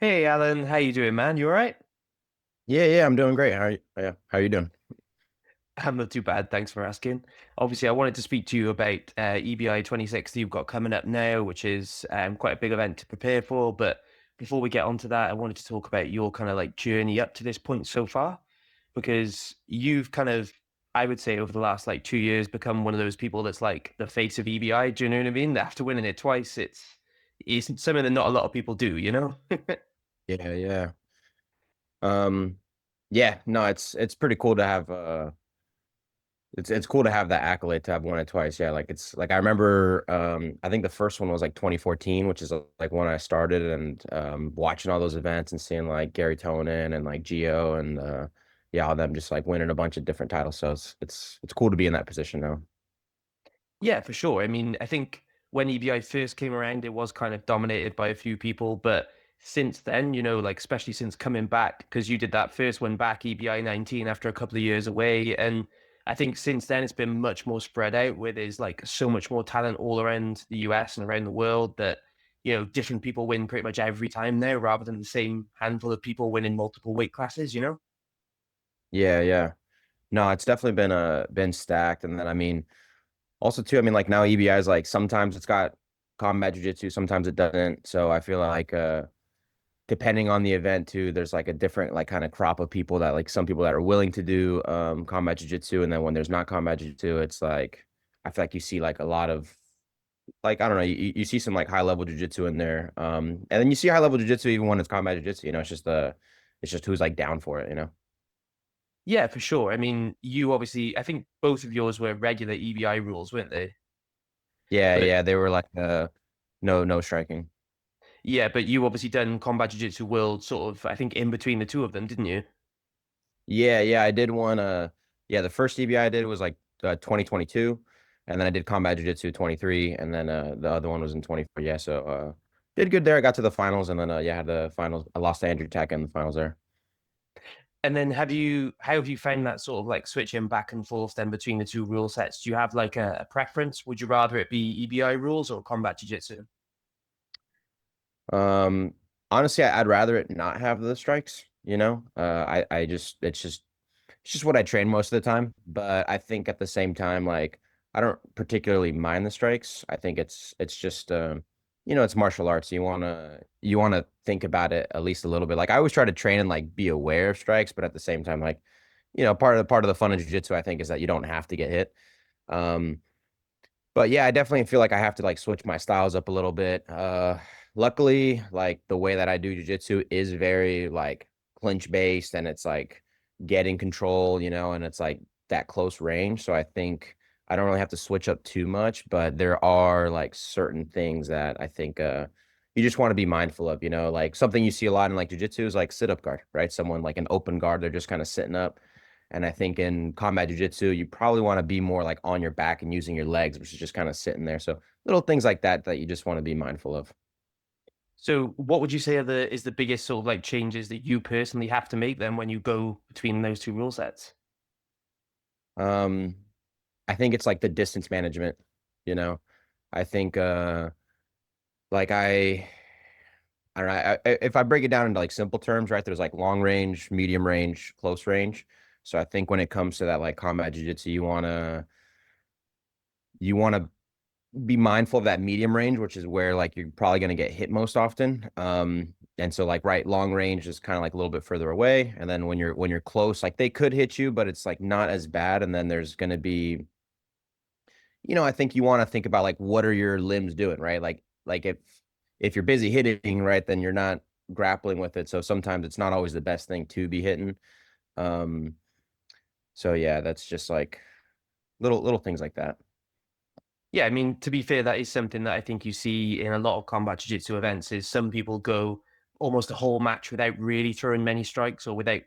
Hey Alan, how you doing, man? You all right? Yeah, I'm doing great. How you doing? I'm not too bad, thanks for asking. Obviously, I wanted to speak to you about EBI 26 that you've got coming up now, which is quite a big event to prepare for. But before we get onto that, I wanted to talk about your kind of like journey up to this point so far, because you've kind of, I would say, over the last like 2 years, become one of those people that's like the face of EBI. Do you know what I mean? After winning it twice, it's something that not a lot of people do, you know? Yeah. Um, yeah, no, it's pretty cool to have it's cool to have that accolade to have won it twice. Yeah, like it's like I remember I think the first one was like 2014, which is like when I started and watching all those events and seeing like Gary Tonin and like Geo and yeah, all them just like winning a bunch of different titles. So it's cool to be in that position now. Yeah, for sure. I mean, I think when EBI first came around, it was kind of dominated by a few people, but since then, like especially since coming back, because you did that first one back, EBI 19, after a couple of years away, and I think since then it's been much more spread out, where there's like so much more talent all around the US and around the world that different people win pretty much every time now, rather than the same handful of people winning multiple weight classes. Yeah. No, it's definitely been stacked. And then I mean also too, I mean, like now EBI is like sometimes it's got combat jiu-jitsu, sometimes it doesn't. So I feel like depending on the event too, there's like a different like kind of crop of people that like some people that are willing to do combat jiu-jitsu, and then when there's not combat jiu-jitsu, it's like I feel like you see like a lot of like I don't know, you see some like high level jiu-jitsu in there. And then you see high level jiu-jitsu even when it's combat jiu-jitsu, it's just who's like down for it. Yeah, for sure. I mean, you obviously, I think both of yours were regular EBI rules, weren't they? But Yeah, they were like no striking. yeah, but you obviously done Combat Jiu-Jitsu World sort of, I think, in between the two of them, didn't you? Yeah, I did one yeah, the first EBI I did was like 2022, and then I did Combat Jiu-Jitsu 23, and then the other one was in 24. Yeah, so did good there. I got to the finals, and then yeah, had the finals. I lost to Andrew Tackett in the finals there. And then how have you found that sort of like switching back and forth then between the two rule sets? Do you have like a preference? Would you rather it be EBI rules or Combat Jiu-Jitsu? Um Honestly, I'd rather it not have the strikes. I just it's just what I train most of the time, but I think at the same time, like I don't particularly mind the strikes. I think it's just it's martial arts. You wanna think about it at least a little bit. Like I always try to train and like be aware of strikes, but at the same time, like part of the fun of jiu-jitsu, I think, is that you don't have to get hit. Um, but yeah, I definitely feel like I have to like switch my styles up a little bit. Luckily, like the way that I do jiu-jitsu is very like clinch based, and it's like getting control, and it's like that close range. So I think I don't really have to switch up too much, but there are like certain things that I think you just want to be mindful of. Like something you see a lot in like jiu-jitsu is like sit-up guard, right? Someone like an open guard, they're just kind of sitting up. And I think in combat jiu-jitsu, you probably want to be more like on your back and using your legs, which is just kind of sitting there. So little things like that that you just want to be mindful of. So what would you say is the biggest sort of like changes that you personally have to make then when you go between those two rule sets? Um, I think it's like the distance management, you know. I think like I don't know, if I break it down into like simple terms, right? There's like long range, medium range, close range. So I think when it comes to that like combat jiu-jitsu, you wanna be mindful of that medium range, which is where like you're probably going to get hit most often. And so like right, long range is kind of like a little bit further away, and then when you're close, like they could hit you, but it's like not as bad. And then there's going to be, I think you want to think about like what are your limbs doing, right? Like if you're busy hitting, right, then you're not grappling with it. So sometimes it's not always the best thing to be hitting. Um, so yeah, that's just like little things like that. Yeah, I mean, to be fair, that is something that I think you see in a lot of combat jiu-jitsu events is some people go almost a whole match without really throwing many strikes or without,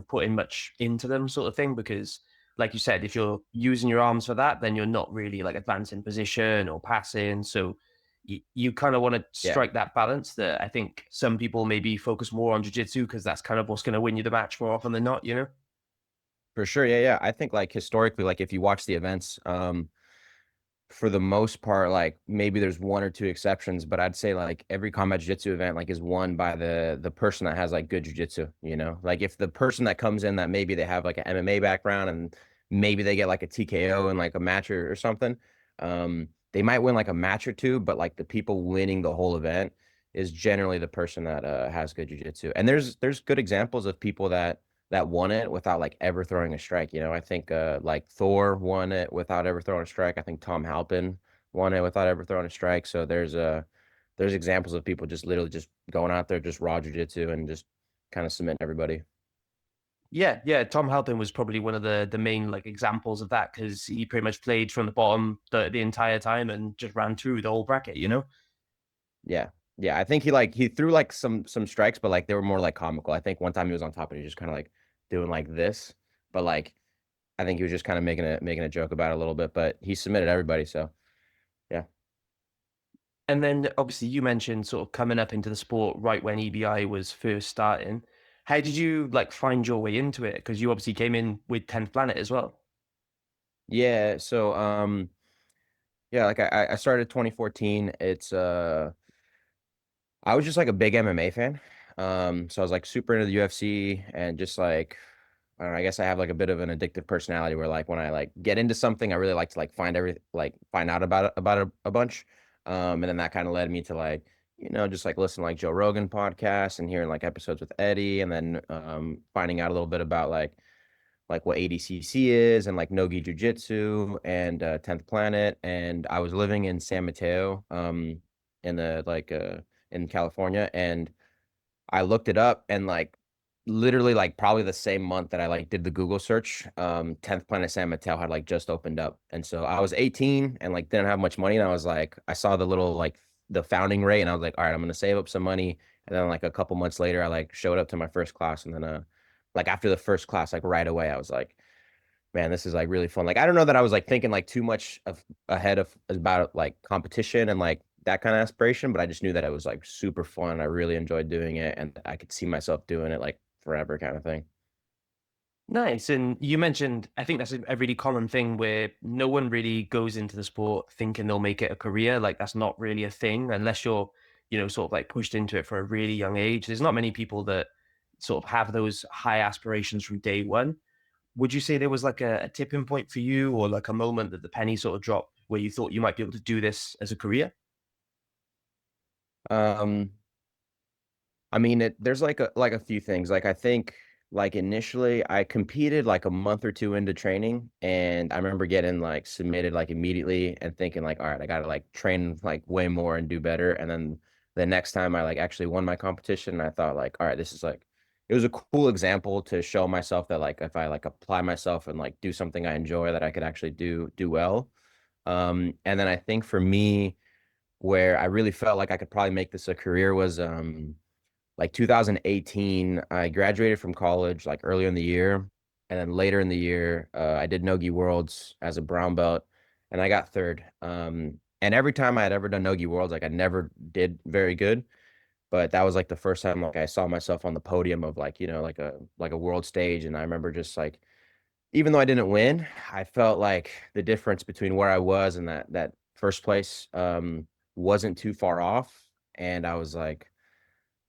putting much into them sort of thing. Because like you said, if you're using your arms for that, then you're not really like advancing position or passing. So you kind of want to Yeah. strike that balance that I think some people maybe focus more on jiu-jitsu because that's kind of what's going to win you the match more often than not. For sure. Yeah. I think like historically, like if you watch the events, for the most part, like maybe there's one or two exceptions, but I'd say like every combat jiu-jitsu event like is won by the person that has like good jiu-jitsu, you know? Like if the person that comes in that maybe they have like an MMA background and maybe they get like a TKO in like a match or something, they might win like a match or two, but like the people winning the whole event is generally the person that has good jiu-jitsu. And there's good examples of people that won it without like ever throwing a strike. You know, I think like Thor won it without ever throwing a strike. I think Tom Halpin won it without ever throwing a strike. So there's examples of people just literally just going out there just raw jiu-jitsu and just kind of submitting everybody. Yeah, yeah. Tom Halpin was probably one of the main like examples of that because he pretty much played from the bottom the entire time and just ran through the whole bracket, you know? Yeah. Yeah, I think he threw like some strikes, but like they were more like comical. I think one time he was on top and he was just kind of like doing like this, but like I think he was just kind of making a joke about it a little bit, but he submitted everybody, so yeah. And then obviously you mentioned sort of coming up into the sport right when EBI was first starting. How did you like find your way into it? Because you obviously came in with 10th Planet as well. Yeah, so yeah, like I started 2014. It's I was just like a big MMA fan. So I was like super into the UFC and just like I don't know, I guess I have like a bit of an addictive personality where like when I like get into something, I really like to like find out about a bunch. And then that kind of led me to like, you know, just like listen to like Joe Rogan podcast and hearing like episodes with Eddie and then finding out a little bit about like what ADCC is and like Nogi Jiu-Jitsu and 10th Planet. And I was living in San Mateo, in the in California, and I looked it up and like literally like probably the same month that I like did the Google search, 10th Planet San Mateo had like just opened up. And so I was 18 and like didn't have much money. And I was like, I saw the little like the founding rate and I was like, all right, I'm gonna save up some money. And then like a couple months later, I like showed up to my first class. And then like after the first class, like right away, I was like, man, this is like really fun. Like I don't know that I was like thinking like too much of ahead of about like competition and like that kind of aspiration, but I just knew that it was like super fun. I really enjoyed doing it and I could see myself doing it like forever kind of thing. Nice. And you mentioned, I think that's a really common thing where no one really goes into the sport thinking they'll make it a career. Like that's not really a thing unless you're, you know, sort of like pushed into it for a really young age. There's not many people that sort of have those high aspirations from day one. Would you say there was like a tipping point for you or like a moment that the penny sort of dropped where you thought you might be able to do this as a career? Um, I mean, there's like a few things. Like I think like initially I competed like a month or two into training and I remember getting like submitted like immediately and thinking like, all right, I gotta like train like way more and do better. And then the next time I like actually won my competition, I thought like, all right, this is like it was a cool example to show myself that like if I like apply myself and like do something I enjoy that I could actually do well. And then I think for me, where I really felt like I could probably make this a career was like 2018, I graduated from college like earlier in the year. And then later in the year, I did Nogi Worlds as a brown belt and I got third. And every time I had ever done Nogi Worlds, like I never did very good. But that was like the first time like I saw myself on the podium of like, you know, like a world stage. And I remember just like, even though I didn't win, I felt like the difference between where I was and that first place wasn't too far off. And I was like,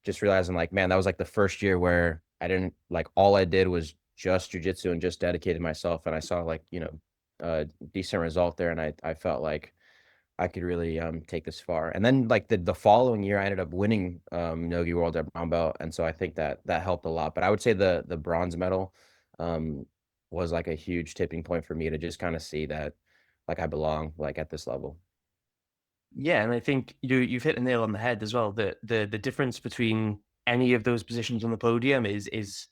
just realizing like, man, that was like the first year where I didn't like all I did was just jujitsu and just dedicated myself. And I saw like, you know, a decent result there. And I felt like I could really take this far. And then like the following year I ended up winning Nogi World at brown belt. And so I think that that helped a lot. But I would say the bronze medal um was like a huge tipping point for me to just kind of see that like I belong like at this level. Yeah, and I think you've hit the nail on the head as well. The difference between any of those positions on the podium is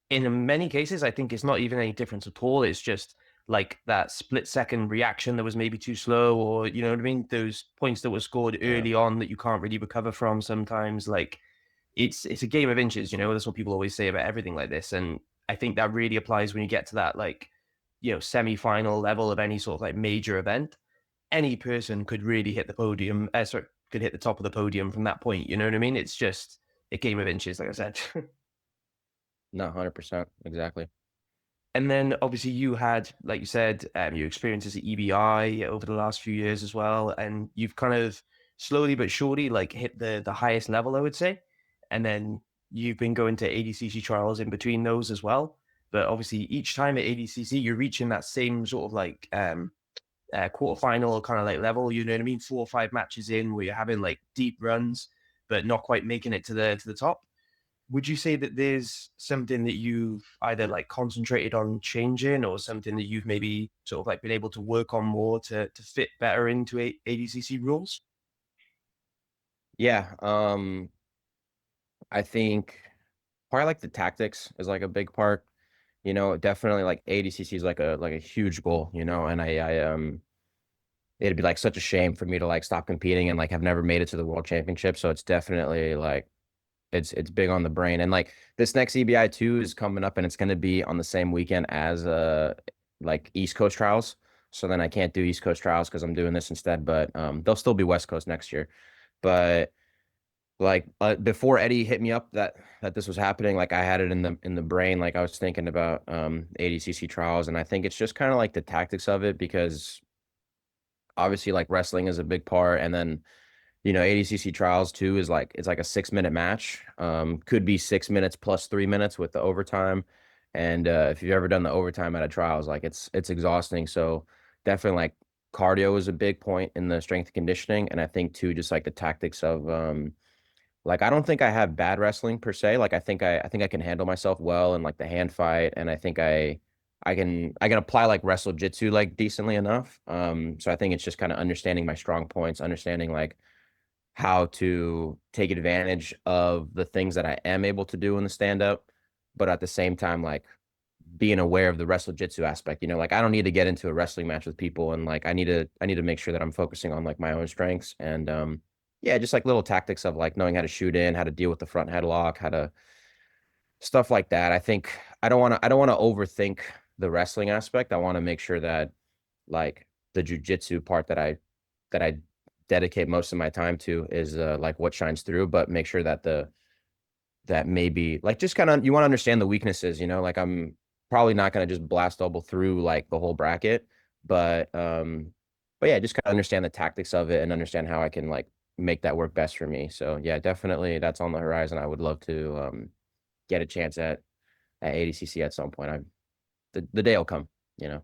in many cases, I think it's not even any difference at all. It's just like that split second reaction that was maybe too slow, or you know what I mean? Those points that were scored Yeah. early on that you can't really recover from sometimes. Like it's a game of inches, you know. That's what people always say about everything like this. And I think that really applies when you get to that like, you know, semi-final level of any sort of like major event. Any person could really hit the podium, sorry, could hit the top of the podium from that point. You know what I mean? It's just a game of inches, like I said. No, 100%. Exactly. And then obviously you had, like you said, your experiences at EBI over the last few years as well, and you've kind of slowly but surely like hit the highest level, I would say. And then you've been going to ADCC trials in between those as well. But obviously each time at ADCC, you're reaching that same sort of like quarterfinal kind of like level. You know what I mean? 4 or 5 matches in where you're having like deep runs, but not quite making it to the top. Would you say that there's something that you've either like concentrated on changing or something that you've maybe sort of like been able to work on more to fit better into ADCC rules? Yeah, I think probably like the tactics is like a big part. Definitely like ADCC is like a huge goal, and it'd be like such a shame for me to like stop competing and like have never made it to the world championship. So it's definitely like it's big on the brain. And like this next EBI 2 is coming up and it's gonna be on the same weekend as like East Coast trials. So then I can't do East Coast trials because I'm doing this instead, but they'll still be West Coast next year. But like before Eddie hit me up that this was happening, like I had it in the brain, like I was thinking about ADCC trials, and I think it's just kind of like the tactics of it because obviously like wrestling is a big part, and then ADCC trials too is like it's like a 6 minute match. Could be 6 minutes plus 3 minutes with the overtime. And if you've ever done the overtime at a trials, like it's exhausting. So definitely like cardio is a big point in the strength and conditioning. And I think too, just like the tactics of like I don't think I have bad wrestling per se. Like I think I can handle myself well in like the hand fight. And I think I can apply like wrestle jitsu like decently enough. So I think it's just kind of understanding my strong points, understanding like how to take advantage of the things that I am able to do in the stand up, but at the same time, like being aware of the wrestle jitsu aspect. Like I don't need to get into a wrestling match with people, and like I need to make sure that I'm focusing on like my own strengths and yeah, just like little tactics of like knowing how to shoot in, how to deal with the front headlock, how to stuff like that. I think I don't want to overthink the wrestling aspect. I want to make sure that like the jujitsu part that I dedicate most of my time to is like what shines through, but make sure that that maybe like just kind of you want to understand the weaknesses, like I'm probably not going to just blast double through like the whole bracket, but yeah, just kind of understand the tactics of it and understand how I can like make that work best for me. So yeah, definitely that's on the horizon. I would love to get a chance at ADCC at some point. The day will come, you know.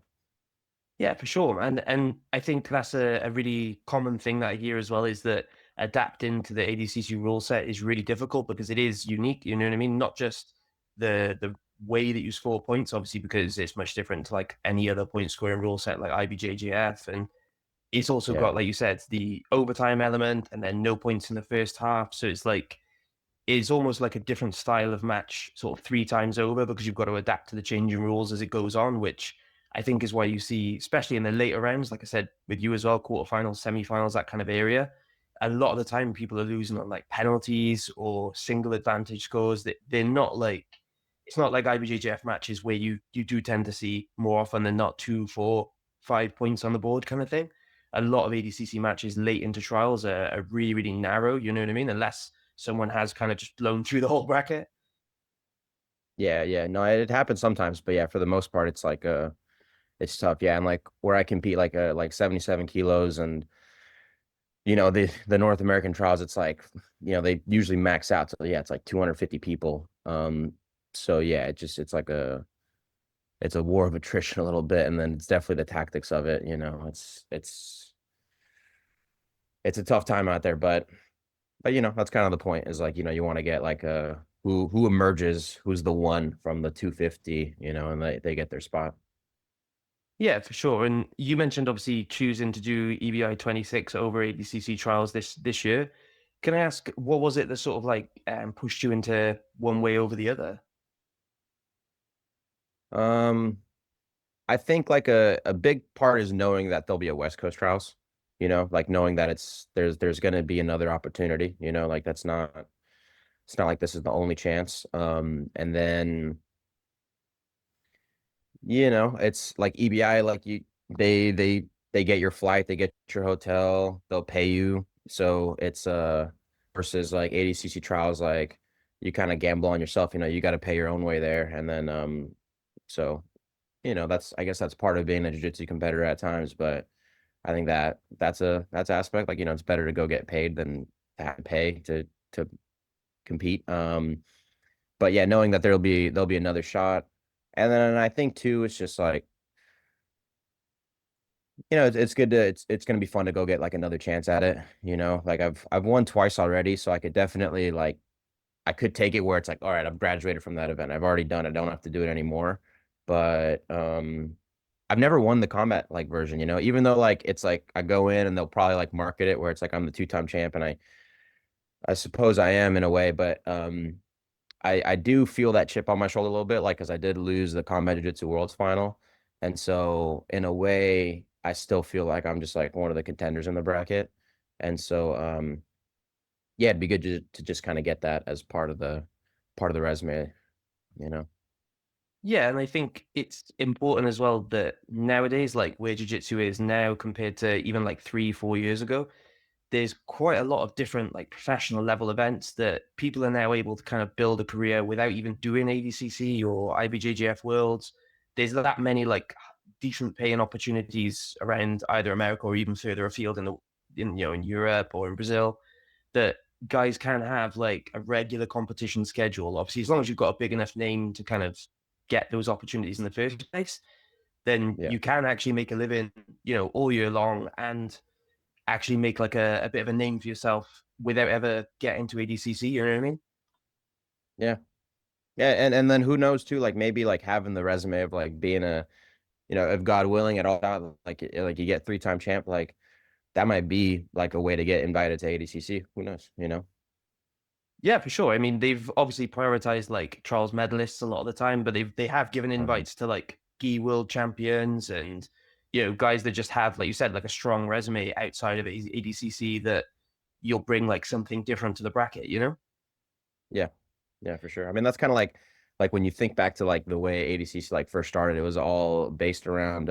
Yeah, for sure. And I think that's a really common thing that I hear as well is that adapting to the ADCC rule set is really difficult because it is unique, you know what I mean? Not just the way that you score points, obviously, because it's much different to like any other point scoring rule set like IBJJF. And it's also Yeah. got, like you said, the overtime element and then no points in the first half. So it's like is almost like a different style of match sort of 3 times over because you've got to adapt to the changing rules as it goes on, which I think is why you see, especially in the later rounds, like I said, with you as well, quarterfinals, semifinals, that kind of area. A lot of the time, people are losing on like penalties or single advantage scores. That they're not like it's not like IBJJF matches where you do tend to see more often than not 2, 4, 5 points on the board kind of thing. A lot of ADCC matches late into trials are really, really narrow. You know what I mean? Unless someone has kind of just blown through the whole bracket. Yeah, yeah. No, it happens sometimes, but yeah, for the most part, it's like it's tough. Yeah, and like where I compete like 77 kilos and the North American trials, it's like, they usually max out. So yeah, it's like 250 people. So yeah, it's a war of attrition a little bit, and then it's definitely the tactics of it, it's a tough time out there, but that's kind of the point is like, you want to get like who emerges, who's the one from the 250, and they get their spot. Yeah, for sure. And you mentioned obviously choosing to do EBI 26 over ADCC trials this year. Can I ask what was it that sort of like pushed you into one way over the other? Um, I think like a big part is knowing that there'll be a West Coast trials, like knowing that there's going to be another opportunity, like it's not like this is the only chance. And then, it's like EBI, like they get your flight, they get your hotel, they'll pay you. So it's versus like ADCC trials, like you kind of gamble on yourself, you got to pay your own way there. And then so that's, I guess that's part of being a jiu-jitsu competitor at times, but I think that's aspect. Like, it's better to go get paid than to have to pay to compete. But yeah, knowing that there'll be another shot. And then I think too, it's just like, it's good to it's gonna be fun to go get like another chance at it. Like I've won twice already, so I could definitely like I could take it where it's like, all right, I've graduated from that event. I've already done it. I don't have to do it anymore. But I've never won the combat like version, even though like it's like I go in and they'll probably like market it where it's like I'm the two-time champ, and I suppose I am in a way, but I do feel that chip on my shoulder a little bit, like because I did lose the Combat Jiu-Jitsu Worlds final, and so in a way, I still feel like I'm just like one of the contenders in the bracket, and so yeah, it'd be good to just kind of get that as part of the resume, you know. Yeah, and I think it's important as well that nowadays, like where jiu-jitsu is now compared to even like 3, 4 years ago, there's quite a lot of different like professional level events that people are now able to kind of build a career without even doing ADCC or IBJJF Worlds. There's that many like decent paying opportunities around either America or even further afield in Europe or in Brazil that guys can have like a regular competition schedule. Obviously, as long as you've got a big enough name to kind of get those opportunities in the first place, then Yeah, you can actually make a living, all year long and actually make like a bit of a name for yourself without ever getting to ADCC. You know what I mean? yeah, yeah, and then who knows too? Like maybe like having the resume of like being if God willing at all, like you get three-time champ, like that might be like a way to get invited to ADCC. Who knows? Yeah, for sure. I mean, they've obviously prioritized like trials medalists a lot of the time, but they have given Uh-huh. invites to like gi world champions and guys that just have, like you said, like a strong resume outside of ADCC that you'll bring like something different to the bracket. Yeah, yeah, for sure. I mean, that's kind of like when you think back to like the way ADCC like first started, it was all based around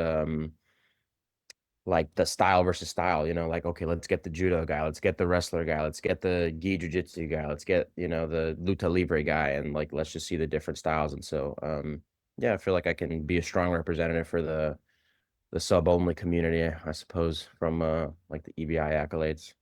like the style versus style, like, okay, let's get the judo guy, let's get the wrestler guy, let's get the gi jiu-jitsu guy, let's get, the luta libre guy, and like let's just see the different styles. And so yeah, I feel like I can be a strong representative for the sub only community, I suppose, from like the EBI accolades.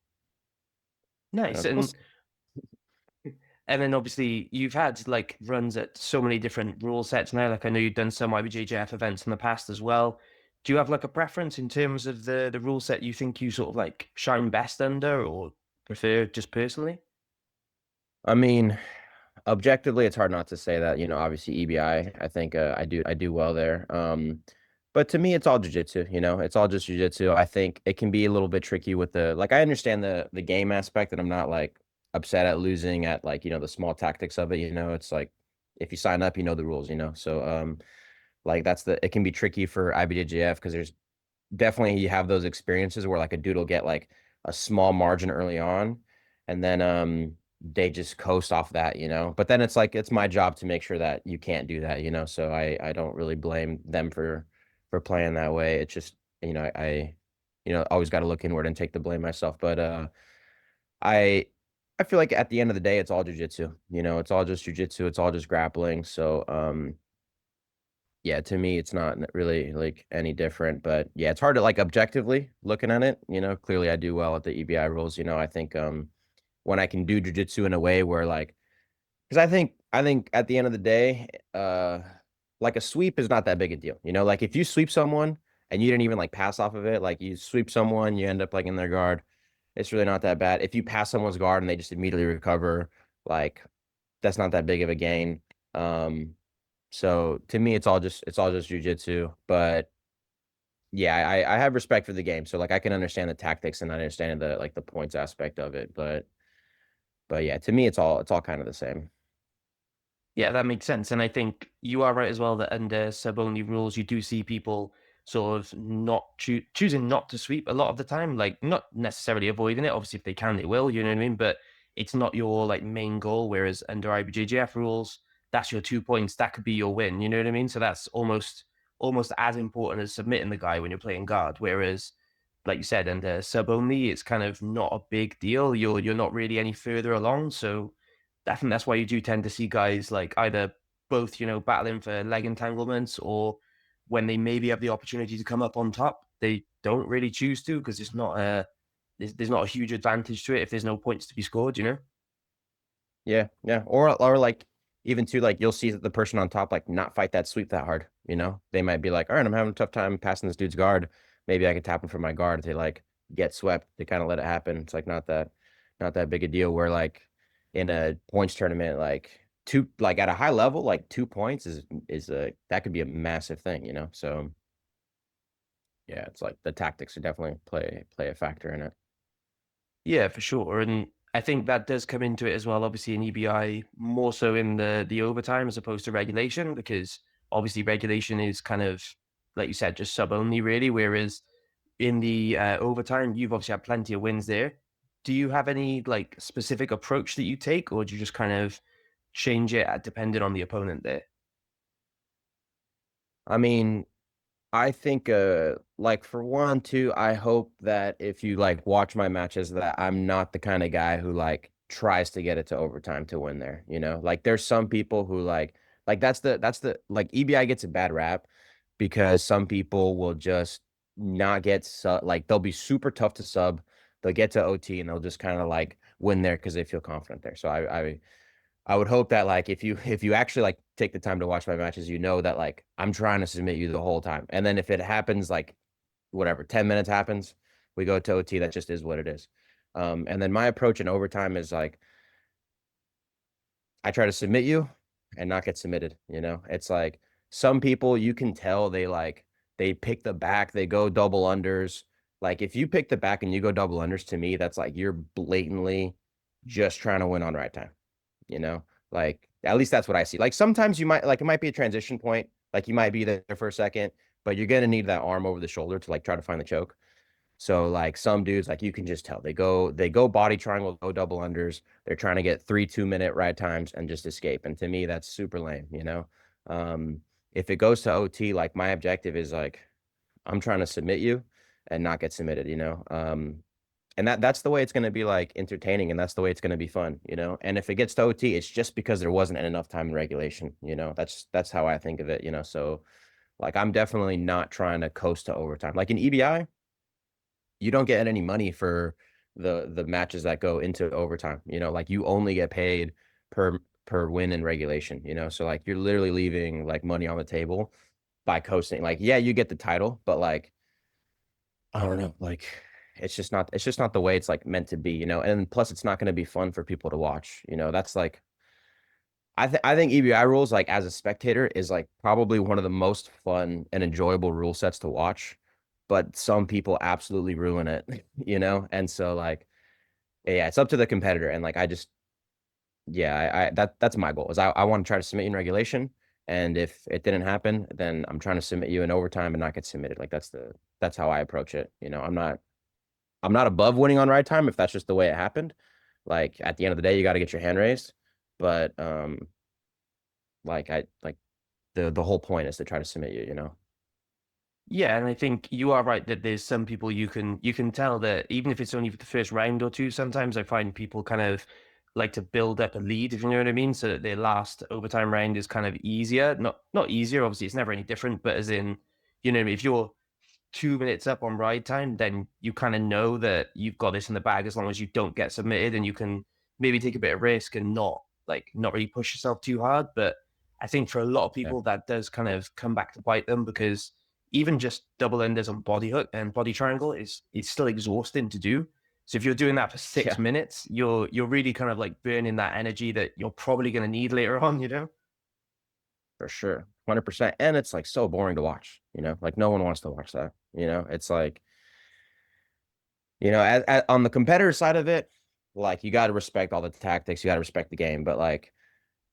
Nice. So we'll And then obviously you've had like runs at so many different rule sets now. Like I know you've done some IBJJF events in the past as well. Do you have like a preference in terms of the rule set you think you sort of like shine best under or prefer just personally? I mean, objectively, it's hard not to say that, obviously EBI, I think I do well there. But to me, it's all jujitsu, it's all just jujitsu. I think it can be a little bit tricky with like I understand the game aspect, and I'm not like upset at losing at like, the small tactics of it, it's like if you sign up, you know the rules, So like it can be tricky for IBJJF because there's definitely you have those experiences where like a dude will get like a small margin early on, and then they just coast off that, but then it's like it's my job to make sure that you can't do that, so I don't really blame them for playing that way. It's just, always got to look inward and take the blame myself. But I I feel like at the end of the day it's all jujitsu, it's all just jujitsu, it's all just grappling. So yeah, to me, it's not really like any different, but yeah, it's hard to like objectively looking at it. Clearly I do well at the EBI rules. I think when I can do jujitsu in a way where like, because I think at the end of the day, like a sweep is not that big a deal. Like if you sweep someone and you didn't even like pass off of it, like you sweep someone, you end up like in their guard. It's really not that bad. If you pass someone's guard and they just immediately recover, like that's not that big of a gain. Um, so to me, it's all just jujitsu. But yeah, I have respect for the game. So like I can understand the tactics and I understand the like the points aspect of it. But yeah, to me, it's all kind of the same. Yeah, that makes sense. And I think you are right as well that under sub-only rules, you do see people sort of not choosing not to sweep a lot of the time, like not necessarily avoiding it. Obviously, if they can, they will, you know what I mean? But it's not your like main goal. Whereas under IBJJF rules, that's your 2 points. That could be your win. You know what I mean? So that's almost as important as submitting the guy when you're playing guard. Whereas, like you said, under sub-only, it's kind of not a big deal. You're not really any further along. So I think that's why you do tend to see guys like either both, battling for leg entanglements or when they maybe have the opportunity to come up on top, they don't really choose to because it's not a there's not a huge advantage to it if there's no points to be scored, you know? Yeah, yeah. Or like even too, like you'll see that the person on top like not fight that sweep that hard, you know? They might be like, all right, I'm having a tough time passing this dude's guard. Maybe I can tap him for my guard. They like get swept. They kind of let it happen. It's like not that big a deal where like in a points tournament, like two like at a high level, like 2 points is a that could be a massive thing, you know? So yeah, it's like the tactics are definitely play a factor in it. Yeah, for sure. And I think that does come into it as well, obviously in EBI, more so in the overtime as opposed to regulation, because obviously regulation is kind of, like you said, just sub only really. Whereas in the overtime, you've obviously had plenty of wins there. Do you have any like specific approach that you take, or do you just kind of change it depending on the opponent there? I mean, I think like for one, two, I hope that if you like watch my matches that I'm not the kind of guy who like tries to get it to overtime to win there, you know? Like there's some people who like that's the like EBI gets a bad rap because some people will just not get sub like they'll be super tough to sub. They'll get to OT and they'll just kind of like win there because they feel confident there. So I would hope that like if you actually like take the time to watch my matches, you know that like I'm trying to submit you the whole time. And then if it happens like whatever, 10 minutes happens, we go to OT, that just is what it is. And then my approach in overtime is like I try to submit you and not get submitted, you know? It's like some people you can tell they pick the back, they go double unders. Like if you pick the back and you go double unders to me, that's like you're blatantly just trying to win on right time, you know? Like at least that's what I see. Like sometimes you might like it might be a transition point, like you might be there for a second, but you're gonna need that arm over the shoulder to like try to find the choke. So like some dudes, like you can just tell they go body triangle, go double unders. They're trying to get 3 2-minute ride times and just escape. And to me, that's super lame, you know? If it goes to OT, like my objective is like I'm trying to submit you and not get submitted, you know? And that's the way it's gonna be like entertaining and that's the way it's gonna be fun, you know. And if it gets to OT, it's just because there wasn't enough time in regulation, you know. That's how I think of it, you know. So like I'm definitely not trying to coast to overtime. Like in EBI, you don't get any money for the matches that go into overtime. You know, like you only get paid per win in regulation, you know. So like you're literally leaving like money on the table by coasting. Like, yeah, you get the title, but like I don't know, like it's just not the way it's like meant to be, you know. And plus it's not going to be fun for people to watch. You know, that's like I think EBI rules like as a spectator is like probably one of the most fun and enjoyable rule sets to watch, but some people absolutely ruin it, you know? And so like yeah, it's up to the competitor and like I just yeah, that's my goal is I want to try to submit you in regulation and if it didn't happen, then I'm trying to submit you in overtime and not get submitted. Like that's how I approach it, you know. I'm not above winning on ride time if that's just the way it happened. Like at the end of the day, you got to get your hand raised, but like I like the whole point is to try to submit you, you know? Yeah, and I think you are right that there's some people you can tell that even if it's only for the first round or two, sometimes I find people kind of like to build up a lead, if you know what I mean, so that their last overtime round is kind of easier. Not easier, obviously, it's never any different, but as in, you know, if you're 2 minutes up on ride time, then you kind of know that you've got this in the bag as long as you don't get submitted and you can maybe take a bit of risk and not really push yourself too hard. But I think for a lot of Yeah. people that does kind of come back to bite them because even just double enders on body hook and body triangle is it's still exhausting to do. So if you're doing that for six Yeah, minutes, you're really kind of like burning that energy that you're probably going to need later on, you know? for sure. 100%. And it's like so boring to watch, you know? Like no one wants to watch that, you know? It's like, you know, on the competitor side of it, like you got to respect all the tactics, you got to respect the game, but like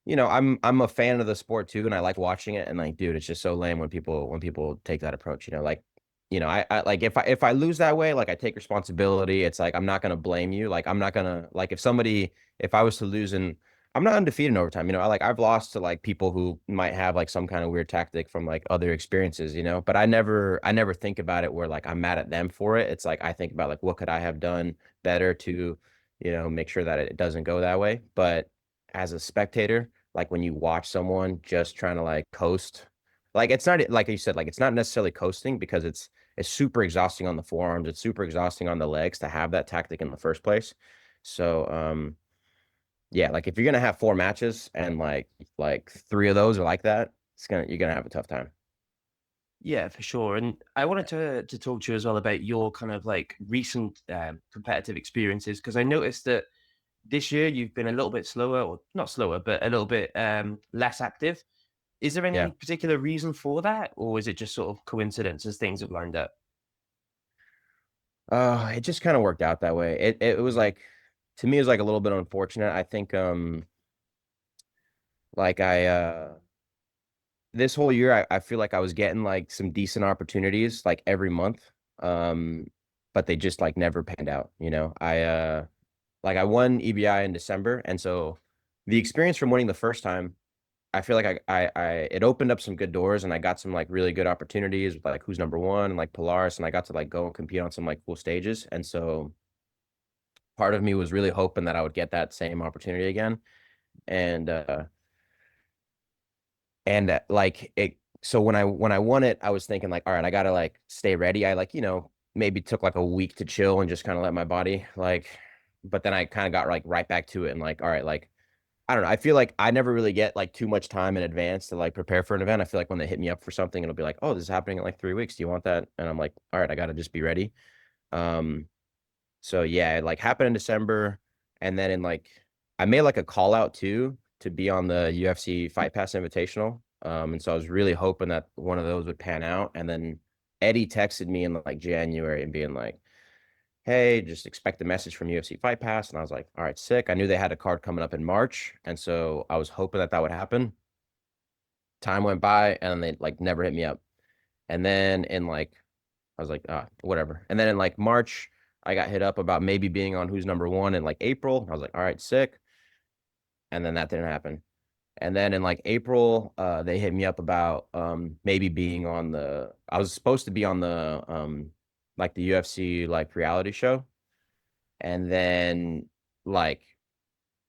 you know, I'm a fan of the sport too, and I like watching it. And like, dude, it's just so lame when people take that approach. You know, like, you know, I like if I lose that way, like I take responsibility. It's like I'm not gonna blame you. Like I'm not gonna like if I was to lose and I'm not undefeated in overtime. You know, I've lost to like people who might have like some kind of weird tactic from like other experiences. You know, but I never think about it where like I'm mad at them for it. It's like I think about like what could I have done better to, you know, make sure that it doesn't go that way. But as a spectator, like when you watch someone just trying to like coast, like it's not like you said, like it's not necessarily coasting because it's super exhausting on the forearms. It's super exhausting on the legs to have that tactic in the first place. So yeah, like if you're gonna have 4 matches and like 3 of those are like that, you're gonna have a tough time. Yeah, for sure. And I wanted to talk to you as well about your kind of like recent competitive experiences because I noticed that this year you've been a little bit slower, or not slower, but a little bit less active. Is there Yeah. any particular reason for that, or is it just sort of coincidence as things have lined up? It just kind of worked out that way. It was like to me it was like a little bit unfortunate. I think like I this whole year I feel like I was getting like some decent opportunities like every month. Um, but they just like never panned out, you know. I won EBI in December, and so the experience from winning the first time, I feel like I it opened up some good doors and I got some like really good opportunities with like who's number one and like Polaris, and I got to like go and compete on some like cool stages. And so part of me was really hoping that I would get that same opportunity again. And like it so when I won it, I was thinking like, all right, I gotta like stay ready. I like, maybe took like a week to chill and just kind of let my body like, but then I kind of got like right back to it and like, all right, like I don't know. I feel like I never really get like too much time in advance to like prepare for an event. I feel like when they hit me up for something, it'll be like, oh, this is happening in like 3 weeks. Do you want that? And I'm like, all right, I gotta just be ready. Um, so yeah, it like happened in December, and then in like I made like a call out too to be on the UFC Fight Pass Invitational. And so I was really hoping that one of those would pan out. And then Eddie texted me in like January and being like, "Hey, just expect a message from UFC Fight Pass." And I was like, "All right, sick." I knew they had a card coming up in March, and so I was hoping that that would happen. Time went by, and they like never hit me up. And then in like I was like, ah, whatever. And then in like March, I got hit up about maybe being on Who's Number One in like April. I was like, all right, sick. And then that didn't happen. And then in like April, they hit me up about maybe being on the I was supposed to be on the like the UFC like reality show. And then like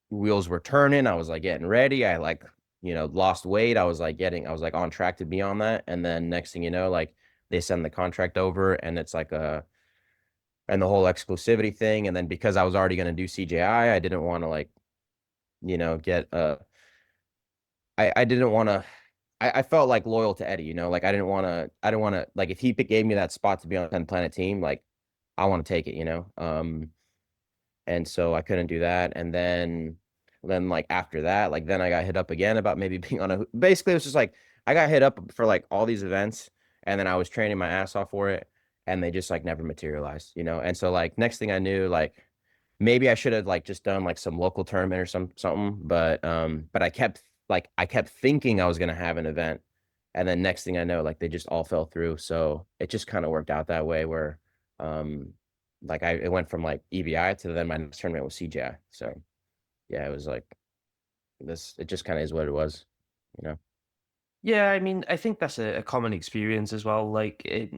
wheels were turning. I was like getting ready. I like, lost weight. I was like on track to be on that. And then next thing you know, like they send the contract over and it's like and the whole exclusivity thing. And then because I was already going to do CJI, I didn't want to like, get I didn't want to I felt like loyal to Eddie, like I didn't want to like if he gave me that spot to be on a 10 planet team, like I want to take it, and so I couldn't do that. And then like after that, like then I got hit up again about maybe being on a basically it was just like I got hit up for like all these events and then I was training my ass off for it and they just like never materialized. And so like next thing I knew, like maybe I should have like just done like some local tournament or something, but I kept thinking I was gonna have an event. And then next thing I know, like they just all fell through. So it just kind of worked out that way where um like it went from like EBI to then my next tournament was CJI. So yeah, it was like it just kind of is what it was, you know. Yeah, I mean, I think that's a common experience as well. Like,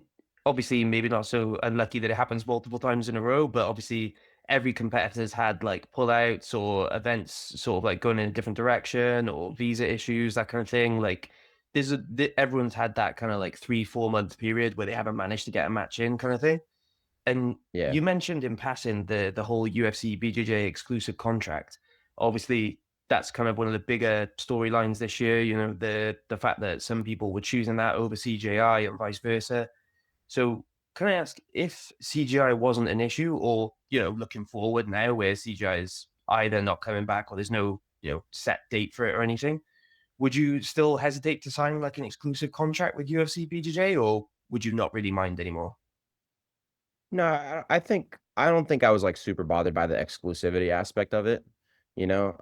obviously, maybe not so unlucky that it happens multiple times in a row, but obviously, every competitor's had like pullouts or events sort of like going in a different direction or visa issues, that kind of thing. Like, everyone's had that kind of like 3, 4 month period where they haven't managed to get a match in, kind of thing. And Yeah. you mentioned in passing the whole UFC BJJ exclusive contract. Obviously, that's kind of one of the bigger storylines this year. The fact that some people were choosing that over CJI and vice versa. So, can I ask if CGI wasn't an issue, or looking forward now, where CGI is either not coming back or there's no set date for it or anything, would you still hesitate to sign like an exclusive contract with UFC BJJ, or would you not really mind anymore? No, I don't think I was like super bothered by the exclusivity aspect of it, you know.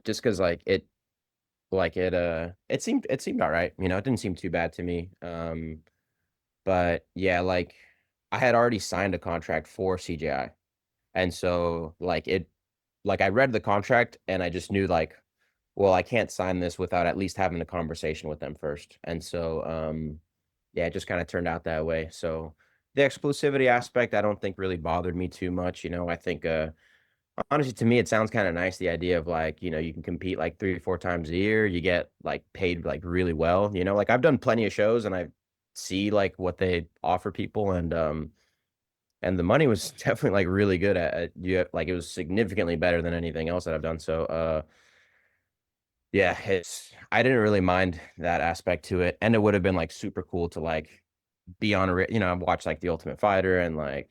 Just because it seemed all right, it didn't seem too bad to me. But yeah, like I had already signed a contract for CJI. And so like I read the contract and I just knew like, well, I can't sign this without at least having a conversation with them first. And so yeah, it just kind of turned out that way. So the exclusivity aspect I don't think really bothered me too much. I think honestly, to me, it sounds kind of nice. The idea of like, you can compete like 3 or 4 times a year. You get like paid like really well. Like I've done plenty of shows and I see like what they offer people and the money was definitely like really good at you. Like it was significantly better than anything else that I've done. So, yeah, I didn't really mind that aspect to it. And it would have been like super cool to like be on I've watched like The Ultimate Fighter and like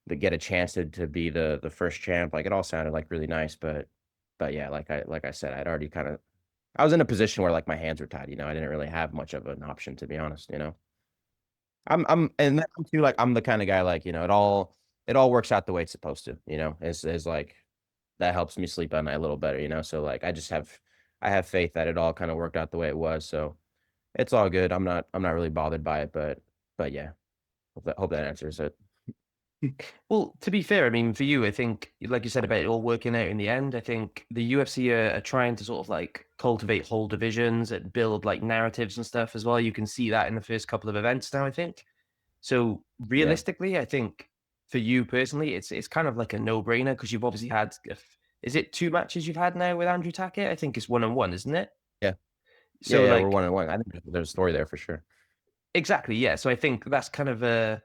to get a chance to be the first champ. Like it all sounded like really nice, but yeah, like I said, I was in a position where like my hands were tied, I didn't really have much of an option to be honest. And then too like I'm the kind of guy like, it all works out the way it's supposed to, is like that helps me sleep at night a little better. So like I have faith that it all kind of worked out the way it was. So it's all good. I'm not really bothered by it, but yeah, hope that answers it. Well, to be fair, I mean, for you, I think, like you said about it all working out in the end, I think the UFC are trying to sort of like cultivate whole divisions and build like narratives and stuff as well. You can see that in the first couple of events now, I think. So Yeah. realistically, I think for you personally, it's kind of like a no-brainer because you've obviously had, is it 2 matches you've had now with Andrew Tackett? I think it's 1-on-1, isn't it? Yeah. Yeah, So yeah, we're like 1-1. I think there's a story there for sure. exactly, yeah. So I think that's kind of a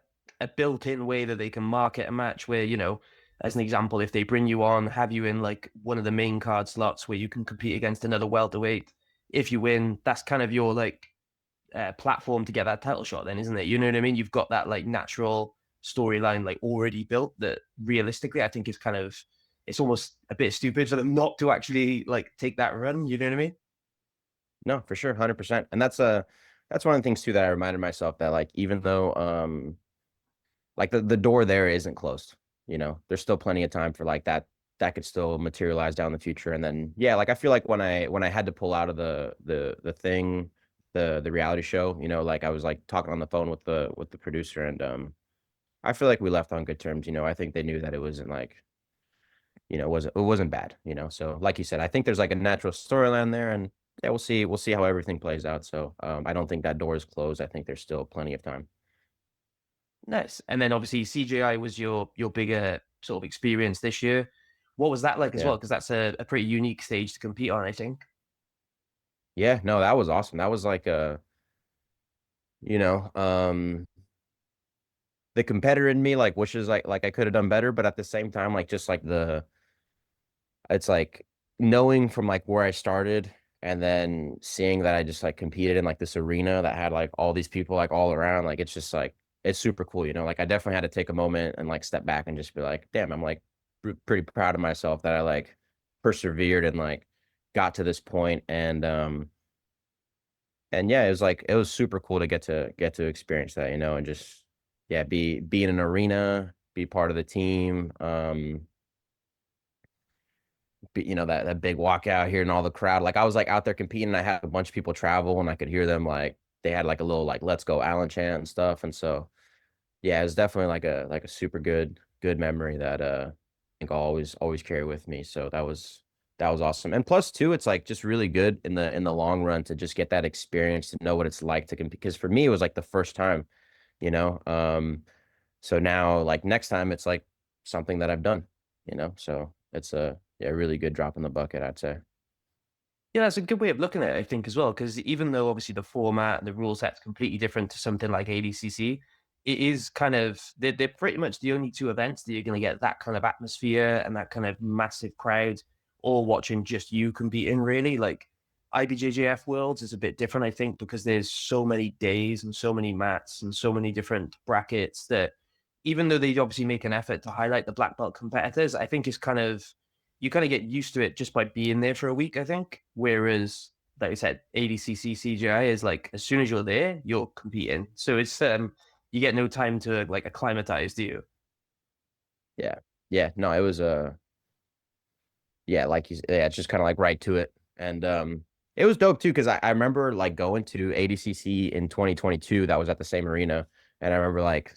built-in way that they can market a match where, as an example, if they bring you on, have you in like one of the main card slots where you can compete against another welterweight. If you win, that's kind of your like platform to get that title shot, then, isn't it? You know what I mean? You've got that like natural storyline like already built that realistically I think is kind of it's almost a bit stupid for them not to actually like take that run. You know what I mean? No, for sure, 100%. And that's one of the things too that I reminded myself that like even though like the door there isn't closed, there's still plenty of time for like that could still materialize down the future. And then yeah, like I feel like when I had to pull out of the thing, the reality show, like I was like talking on the phone with the producer and I feel like we left on good terms. I think they knew that it wasn't like, it wasn't bad. So like you said, I think there's like a natural storyline there and yeah, we'll see how everything plays out. So I don't think that door is closed. I think there's still plenty of time. Nice. And then obviously CJI was your bigger sort of experience this year. What was that like as Yeah. well? Because that's a pretty unique stage to compete on, I think. Yeah, no, that was awesome. That was like you know, the competitor in me like wishes like I could have done better, but at the same time, like just like it's like knowing from like where I started and then seeing that I just like competed in like this arena that had like all these people like all around, like it's just like it's super cool. Like I definitely had to take a moment and like step back and just be like, damn, I'm like pretty proud of myself that I like persevered and like got to this point and yeah, it was super cool to get to experience that, and just yeah, be in an arena, be part of the team, that big walkout here and all the crowd. Like I was like out there competing, and I had a bunch of people travel, and I could hear them like they had like a little like "Let's go Allen" chant and stuff, and so yeah, it was definitely like a super good memory that I think I'll always carry with me. So that was awesome. And plus too, it's like just really good in the long run to just get that experience to know what it's like to compete. Because for me, it was like the first time, you know. So now like next time it's like something that I've done. So it's a yeah, really good drop in the bucket, I'd say. Yeah, that's a good way of looking at it, I think, as well. Because even though obviously the format and the rule set's completely different to something like ADCC, it is kind of they're pretty much the only two events that you're going to get that kind of atmosphere and that kind of massive crowd all watching just you competing. Really, like IBJJF Worlds is a bit different, I think, because there's so many days and so many mats and so many different brackets that even though they obviously make an effort to highlight the black belt competitors, I think it's kind of you kind of get used to it just by being there for a week, I think. Whereas, like I said, ADCC CJI is like as soon as you're there, you're competing. So it's you get no time to like acclimatize, do you? Yeah. Yeah. No, it was yeah, like yeah, it's just kind of like right to it. And it was dope too, because I remember like going to ADCC in 2022, that was at the same arena. And I remember like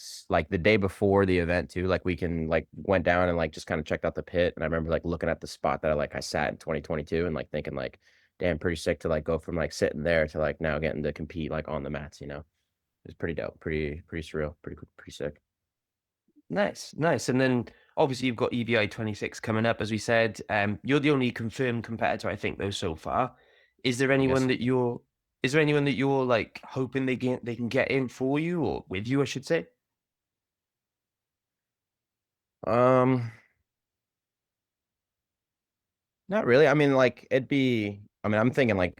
the day before the event too, like we can like went down and like just kind of checked out the pit. And I remember like looking at the spot that I sat in 2022 and like thinking like, damn, pretty sick to like go from like sitting there to like now getting to compete like on the mats. It was pretty dope, pretty surreal, pretty sick. Nice, nice. And then Obviously, you've got EBI 26 coming up, as we said. You're the only confirmed competitor, I think, though, so far. Is there anyone Yes. that you're like hoping they can get in for you or with you, I should say? Um, Not really. I mean, like it'd be. I mean, I'm thinking like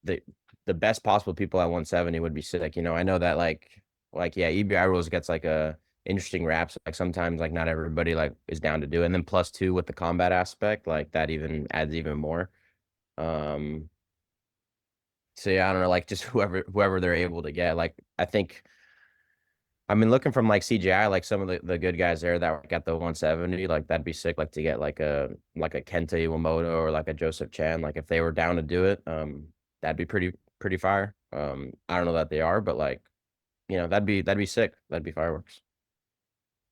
the the best possible people at 170 would be sick. I know that like yeah, EBI rules gets like a interesting raps. Like sometimes like not everybody like is down to do it. And then plus two with the combat aspect, like that even adds even more. Um, so yeah, I don't know, like just whoever they're able to get. Like I think I mean, looking from like CJI, like some of the good guys there that got the 170, like that'd be sick. Like to get like a Kenta Iwamoto or like a Joseph Chan, like if they were down to do it, that'd be pretty fire. I don't know that they are, but like that'd be sick. That'd be fireworks.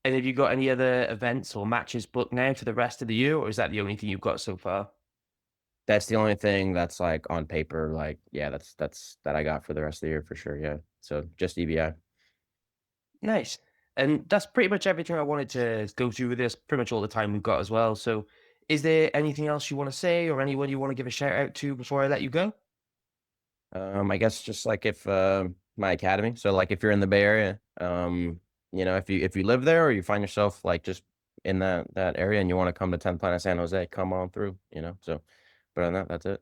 And have you got any other events or matches booked now for the rest of the year, or is that the only thing you've got so far? That's the only thing that's like on paper. Like yeah, that's that I got for the rest of the year for sure. Yeah, so just EBI. Nice. And that's pretty much everything I wanted to go through with this, pretty much all the time we've got as well. So, is there anything else you want to say or anyone you want to give a shout out to before I let you go? I guess just like if my academy. So like if you're in the Bay Area, if you live there or you find yourself like just in that area and you want to come to 10th Planet San Jose, come on through. So but on that's it.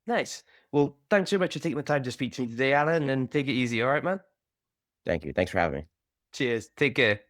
Nice. Well, thanks so much for taking the time to speak to me today, Alan, and take it easy. All right, man. Thank you. Thanks for having me. Cheers. Take care.